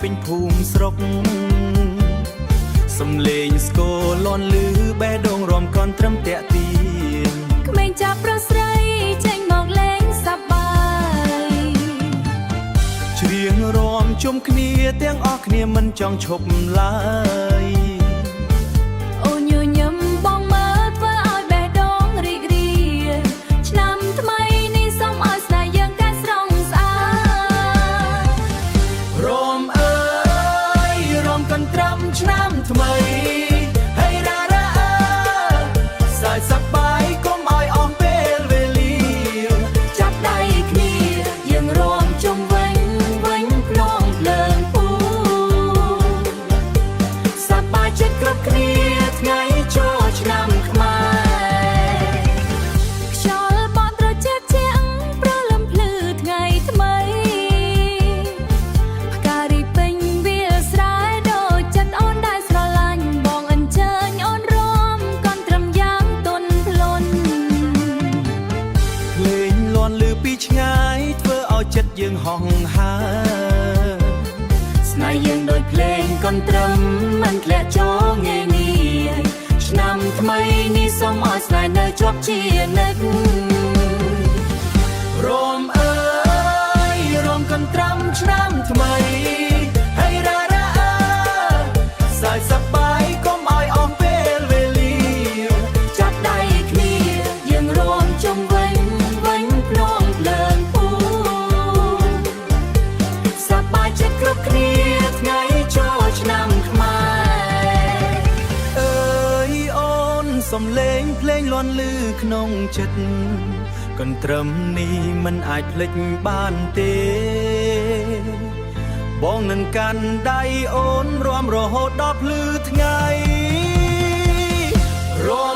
ពេញភូមិស្រុកសំឡេងស្គរលាន់ឮបេះដូងរំកន់ត្រឹមតាក់ទាញក្មេងចាប់ប្រុសស្រីចេញមកលេងសប្បាយច្រៀងរាំជុំគ្នាទាំងអស់គ្នាមិនចង់ឈប់ឡើយអូនញញឹមបងមើលធ្វើឲ្យបេះដូងរីករាយឆ្នាំថ្មីនេះសូមឲ្យស្នេហ៍យើងតែស្រស់ស្អាតរំអើយរំកាន់ត្រឹមឆ្នាំថ្មីហើយរ៉ារ៉ាសើចសប្បាយកុំឲ្យអស់ពេលវេលាចាប់ដៃគ្នាយើងរួមជុំវិញភ្នំភ្លើងពូសប្បាយចិត្តគ្រប់គ្នាថ្ងៃចូលឆ្នាំខ្មែរខ្យល់បក់ត្រជាក់ជាងព្រលឹមភ្លឺថ្ងៃថ្មីផ្ការីពេញវាលស្រែដូចចិត្តអូនដែលស្រឡាញ់បងអញ្ជើញអូនរួមកន់ត្រឹមយ៉ាងទន់ភ្លន់ភ្លេងលាន់ឮពីឆ្ងាយធ្វើឲ្យចិត្តយើងហោះហើរស្នេហ៍យើងដូចភ្លេងកន់ត្រឹមមិនធ្លាក់ចូលងាយងាយឆ្នាំថ្មីនេះសូមឲ្យស្នេហ៍នៅជាប់ជានិច្ចរំអើយរំកាន់ត្រឹមឆ្នាំថ្មីហើយរ៉ារ៉ាសើចសប្បាយកុំឲ្យអស់ពេលវេលាចាប់ដៃគ្នាយើងរួមជុំវិញភ្នំភ្លើងពូសប្បាយចិត្តគ្រប់គ្នាថ្ងៃចូលឆ្នាំខ្មែរអើយអូនសំឡេងភ្លេងលាន់ឮក្នុងចិត្តកន្ទ្រឹមនេះមិនអាចភ្លេចបានទេបងនឹងកាន់ដៃអូនរួមរហូតដល់ភ្លឺថ្ងៃរំ